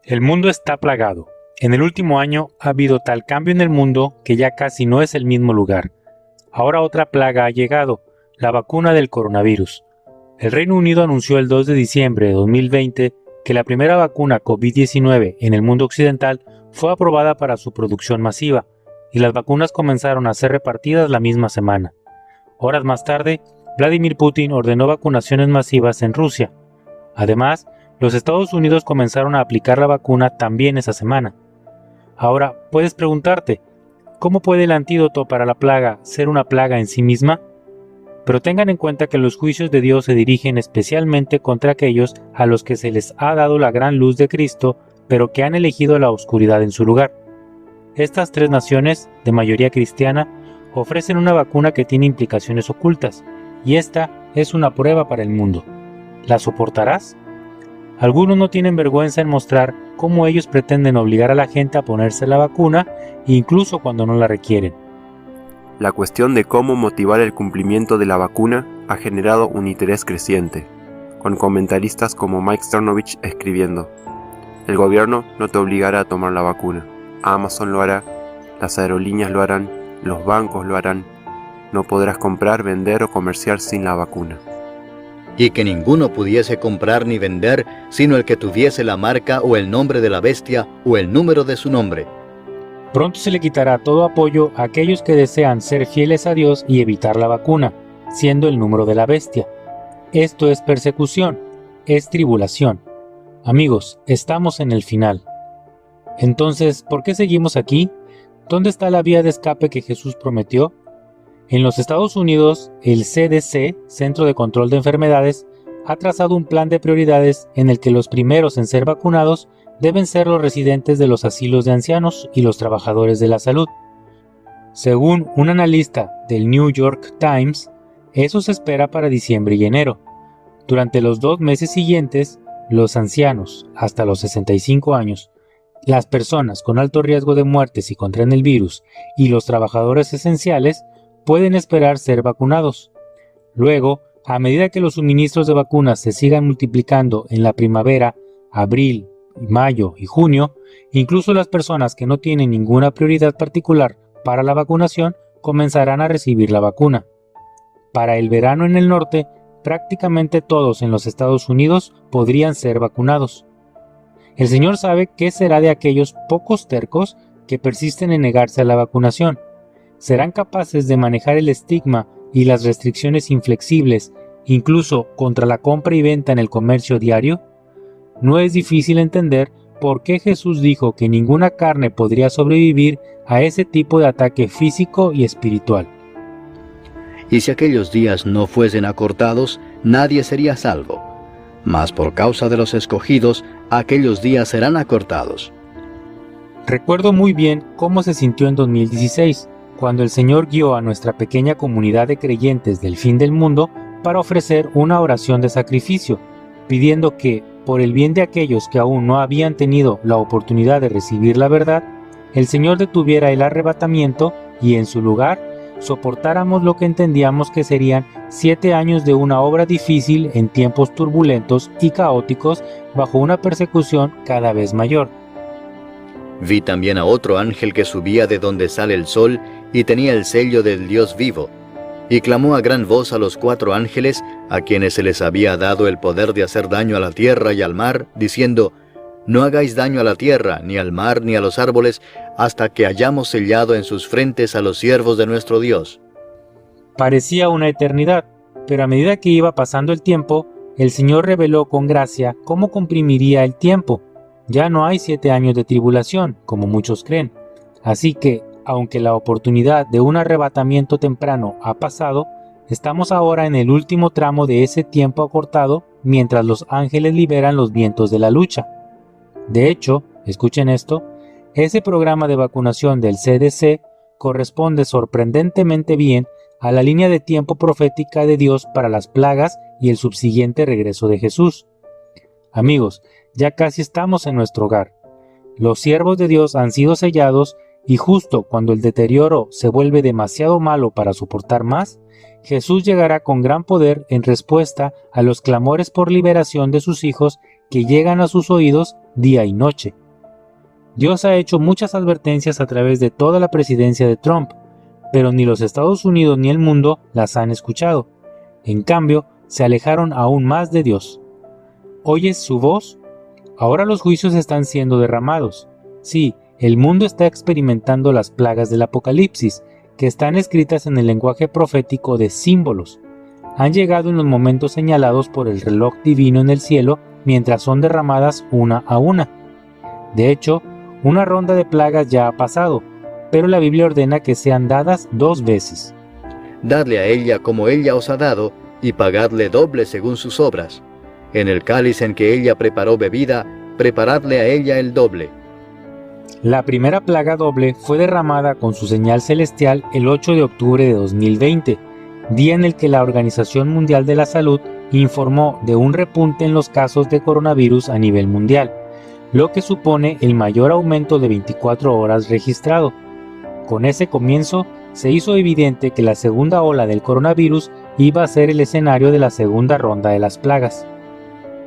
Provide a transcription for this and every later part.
El mundo está plagado. En el último año ha habido tal cambio en el mundo que ya casi no es el mismo lugar. Ahora otra plaga ha llegado, la vacuna del coronavirus. El Reino Unido anunció el 2 de diciembre de 2020 que la primera vacuna COVID-19 en el mundo occidental fue aprobada para su producción masiva, y las vacunas comenzaron a ser repartidas la misma semana. Horas más tarde, Vladimir Putin ordenó vacunaciones masivas en Rusia. Además, los Estados Unidos comenzaron a aplicar la vacuna también esa semana. Ahora, puedes preguntarte, ¿cómo puede el antídoto para la plaga ser una plaga en sí misma? Pero tengan en cuenta que los juicios de Dios se dirigen especialmente contra aquellos a los que se les ha dado la gran luz de Cristo, pero que han elegido la oscuridad en su lugar. Estas tres naciones, de mayoría cristiana, ofrecen una vacuna que tiene implicaciones ocultas, y esta es una prueba para el mundo. ¿La soportarás? Algunos no tienen vergüenza en mostrar cómo ellos pretenden obligar a la gente a ponerse la vacuna, incluso cuando no la requieren. La cuestión de cómo motivar el cumplimiento de la vacuna ha generado un interés creciente, con comentaristas como Mike Cernovich escribiendo: el gobierno no te obligará a tomar la vacuna, Amazon lo hará, las aerolíneas lo harán, los bancos lo harán, no podrás comprar, vender o comerciar sin la vacuna. Y que ninguno pudiese comprar ni vender, sino el que tuviese la marca o el nombre de la bestia o el número de su nombre. Pronto se le quitará todo apoyo a aquellos que desean ser fieles a Dios y evitar la vacuna, siendo el número de la bestia. Esto es persecución, es tribulación. Amigos, estamos en el final. Entonces, ¿por qué seguimos aquí? ¿Dónde está la vía de escape que Jesús prometió? En los Estados Unidos, el CDC, Centro de Control de Enfermedades, ha trazado un plan de prioridades en el que los primeros en ser vacunados deben ser los residentes de los asilos de ancianos y los trabajadores de la salud. Según un analista del New York Times, eso se espera para diciembre y enero. Durante los 2 meses siguientes, los ancianos, hasta los 65 años, las personas con alto riesgo de muerte si contraen el virus y los trabajadores esenciales pueden esperar ser vacunados. Luego, a medida que los suministros de vacunas se sigan multiplicando en la primavera, abril, mayo y junio, incluso las personas que no tienen ninguna prioridad particular para la vacunación comenzarán a recibir la vacuna. Para el verano en el norte, prácticamente todos en los Estados Unidos podrían ser vacunados. El Señor sabe qué será de aquellos pocos tercos que persisten en negarse a la vacunación. ¿Serán capaces de manejar el estigma y las restricciones inflexibles, incluso contra la compra y venta en el comercio diario? No es difícil entender por qué Jesús dijo que ninguna carne podría sobrevivir a ese tipo de ataque físico y espiritual. Y si aquellos días no fuesen acortados, nadie sería salvo. Mas por causa de los escogidos, aquellos días serán acortados. Recuerdo muy bien cómo se sintió en 2016, cuando el Señor guió a nuestra pequeña comunidad de creyentes del fin del mundo para ofrecer una oración de sacrificio, pidiendo que, por el bien de aquellos que aún no habían tenido la oportunidad de recibir la verdad, el Señor detuviera el arrebatamiento y en su lugar soportáramos lo que entendíamos que serían 7 años de una obra difícil en tiempos turbulentos y caóticos bajo una persecución cada vez mayor. Vi también a otro ángel que subía de donde sale el sol y tenía el sello del Dios vivo, y clamó a gran voz a los 4 ángeles, a quienes se les había dado el poder de hacer daño a la tierra y al mar, diciendo: no hagáis daño a la tierra, ni al mar, ni a los árboles, hasta que hayamos sellado en sus frentes a los siervos de nuestro Dios. Parecía una eternidad, pero a medida que iba pasando el tiempo, el Señor reveló con gracia cómo comprimiría el tiempo. Ya no hay 7 años de tribulación, como muchos creen. Así que, aunque la oportunidad de un arrebatamiento temprano ha pasado, estamos ahora en el último tramo de ese tiempo acortado, mientras los ángeles liberan los vientos de la lucha. De hecho, escuchen esto, ese programa de vacunación del CDC corresponde sorprendentemente bien a la línea de tiempo profética de Dios para las plagas y el subsiguiente regreso de Jesús. Amigos, ya casi estamos en nuestro hogar. Los siervos de Dios han sido sellados y justo cuando el deterioro se vuelve demasiado malo para soportar más, Jesús llegará con gran poder en respuesta a los clamores por liberación de sus hijos que llegan a sus oídos día y noche. Dios ha hecho muchas advertencias a través de toda la presidencia de Trump, pero ni los Estados Unidos ni el mundo las han escuchado. En cambio, se alejaron aún más de Dios. ¿Oyes su voz? Ahora los juicios están siendo derramados. Sí, el mundo está experimentando las plagas del Apocalipsis, que están escritas en el lenguaje profético de símbolos. Han llegado en los momentos señalados por el reloj divino en el cielo mientras son derramadas una a una. De hecho, una ronda de plagas ya ha pasado, pero la Biblia ordena que sean dadas 2 veces. Dadle a ella como ella os ha dado, y pagadle doble según sus obras. En el cáliz en que ella preparó bebida, preparadle a ella el doble. La primera plaga doble fue derramada con su señal celestial el 8 de octubre de 2020, día en el que la Organización Mundial de la Salud informó de un repunte en los casos de coronavirus a nivel mundial, lo que supone el mayor aumento de 24 horas registrado. Con ese comienzo, se hizo evidente que la segunda ola del coronavirus iba a ser el escenario de la segunda ronda de las plagas.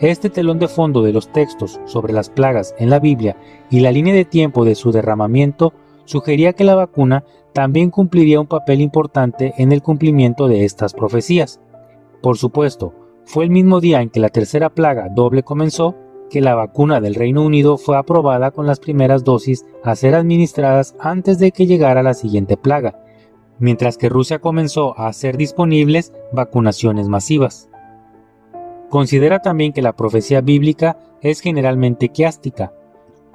Este telón de fondo de los textos sobre las plagas en la Biblia y la línea de tiempo de su derramamiento sugería que la vacuna también cumpliría un papel importante en el cumplimiento de estas profecías. Por supuesto, fue el mismo día en que la tercera plaga doble comenzó que la vacuna del Reino Unido fue aprobada con las primeras dosis a ser administradas antes de que llegara la siguiente plaga, mientras que Rusia comenzó a hacer disponibles vacunaciones masivas. Considera también que la profecía bíblica es generalmente quiástica.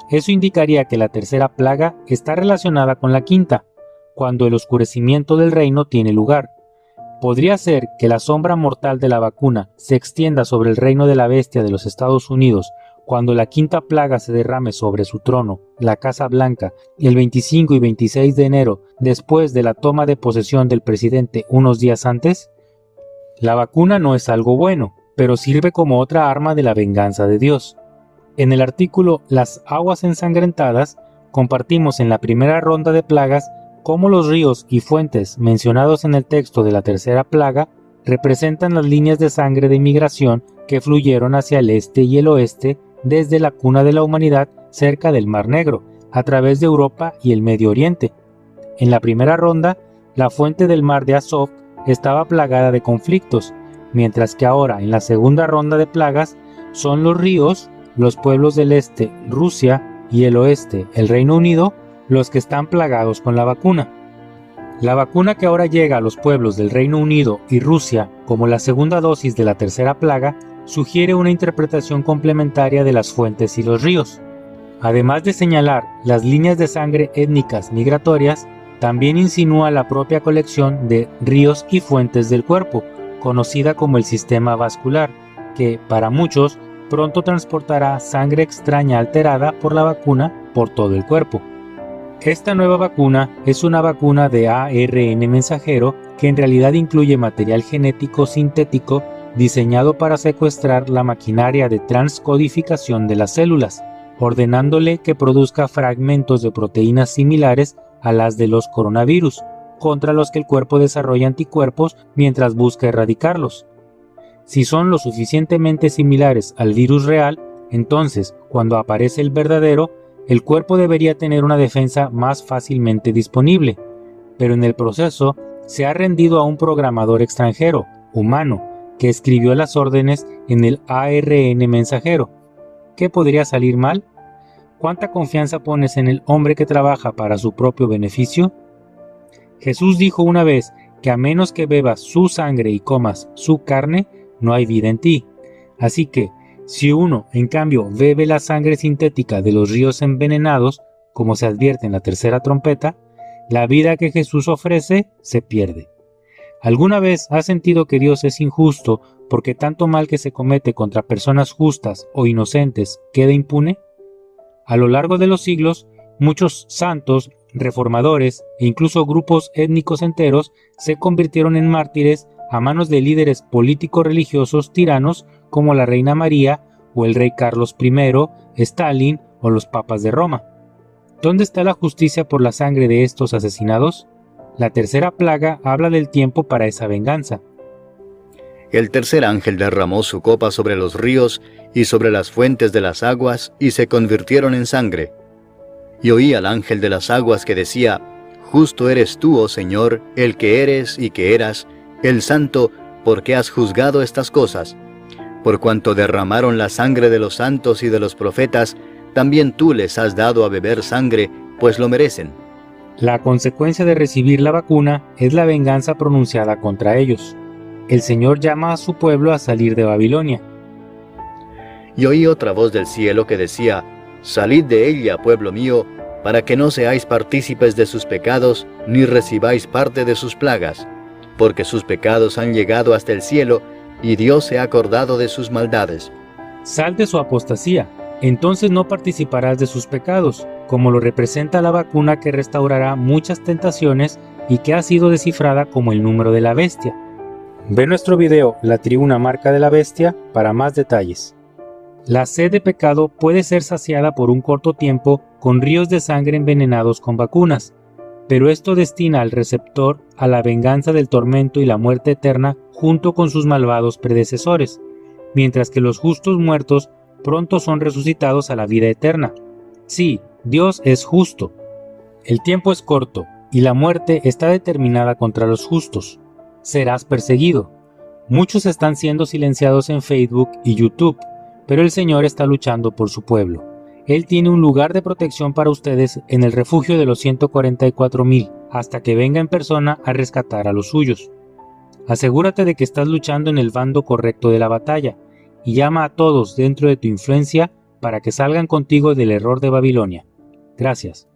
Eso indicaría que la tercera plaga está relacionada con la quinta, cuando el oscurecimiento del reino tiene lugar. Podría ser que la sombra mortal de la vacuna se extienda sobre el reino de la bestia de los Estados Unidos cuando la quinta plaga se derrame sobre su trono, la Casa Blanca, el 25 y 26 de enero, después de la toma de posesión del presidente unos días antes. La vacuna no es algo bueno, pero sirve como otra arma de la venganza de Dios. En el artículo Las aguas ensangrentadas, compartimos en la primera ronda de plagas cómo los ríos y fuentes mencionados en el texto de la tercera plaga representan las líneas de sangre de migración que fluyeron hacia el este y el oeste desde la cuna de la humanidad cerca del Mar Negro, a través de Europa y el Medio Oriente. En la primera ronda, la fuente del mar de Azov estaba plagada de conflictos, mientras que ahora en la segunda ronda de plagas son los ríos, los pueblos del este, Rusia, y el oeste, el Reino Unido, los que están plagados con la vacuna. La vacuna que ahora llega a los pueblos del Reino Unido y Rusia como la segunda dosis de la tercera plaga sugiere una interpretación complementaria de las fuentes y los ríos. Además de señalar las líneas de sangre étnicas migratorias, también insinúa la propia colección de ríos y fuentes del cuerpo, conocida como el sistema vascular, que, para muchos, pronto transportará sangre extraña alterada por la vacuna por todo el cuerpo. Esta nueva vacuna es una vacuna de ARN mensajero que en realidad incluye material genético sintético diseñado para secuestrar la maquinaria de transcodificación de las células, ordenándole que produzca fragmentos de proteínas similares a las de los coronavirus, contra los que el cuerpo desarrolla anticuerpos mientras busca erradicarlos. Si son lo suficientemente similares al virus real, entonces, cuando aparece el verdadero, el cuerpo debería tener una defensa más fácilmente disponible, pero en el proceso se ha rendido a un programador extranjero, humano, que escribió las órdenes en el ARN mensajero. ¿Qué podría salir mal? ¿Cuánta confianza pones en el hombre que trabaja para su propio beneficio? Jesús dijo una vez que a menos que bebas su sangre y comas su carne, no hay vida en ti. Así que, si uno, en cambio, bebe la sangre sintética de los ríos envenenados, como se advierte en la tercera trompeta, la vida que Jesús ofrece se pierde. ¿Alguna vez has sentido que Dios es injusto porque tanto mal que se comete contra personas justas o inocentes queda impune? A lo largo de los siglos, muchos santos, reformadores e incluso grupos étnicos enteros se convirtieron en mártires a manos de líderes político-religiosos tiranos como la Reina María o el rey Carlos I, Stalin o los papas de Roma. ¿Dónde está la justicia por la sangre de estos asesinados? La tercera plaga habla del tiempo para esa venganza. El tercer ángel derramó su copa sobre los ríos y sobre las fuentes de las aguas, y se convirtieron en sangre. Y oí al ángel de las aguas que decía: Justo eres tú, oh Señor, el que eres y que eras, el Santo, porque has juzgado estas cosas. Por cuanto derramaron la sangre de los santos y de los profetas, también tú les has dado a beber sangre, pues lo merecen. La consecuencia de recibir la vacuna es la venganza pronunciada contra ellos. El Señor llama a su pueblo a salir de Babilonia. Y oí otra voz del cielo que decía: Salid de ella, pueblo mío, para que no seáis partícipes de sus pecados, ni recibáis parte de sus plagas, porque sus pecados han llegado hasta el cielo, y Dios se ha acordado de sus maldades. Sal de su apostasía, entonces no participarás de sus pecados, como lo representa la vacuna que restaurará muchas tentaciones y que ha sido descifrada como el número de la bestia. Ve nuestro video La tribuna marca de la bestia para más detalles. La sed de pecado puede ser saciada por un corto tiempo con ríos de sangre envenenados con vacunas, pero esto destina al receptor a la venganza del tormento y la muerte eterna junto con sus malvados predecesores, mientras que los justos muertos pronto son resucitados a la vida eterna. Sí, Dios es justo. El tiempo es corto y la muerte está determinada contra los justos. Serás perseguido. Muchos están siendo silenciados en Facebook y YouTube, pero el Señor está luchando por su pueblo. Él tiene un lugar de protección para ustedes en el refugio de los 144,000, hasta que venga en persona a rescatar a los suyos. Asegúrate de que estás luchando en el bando correcto de la batalla, y llama a todos dentro de tu influencia para que salgan contigo del error de Babilonia. Gracias.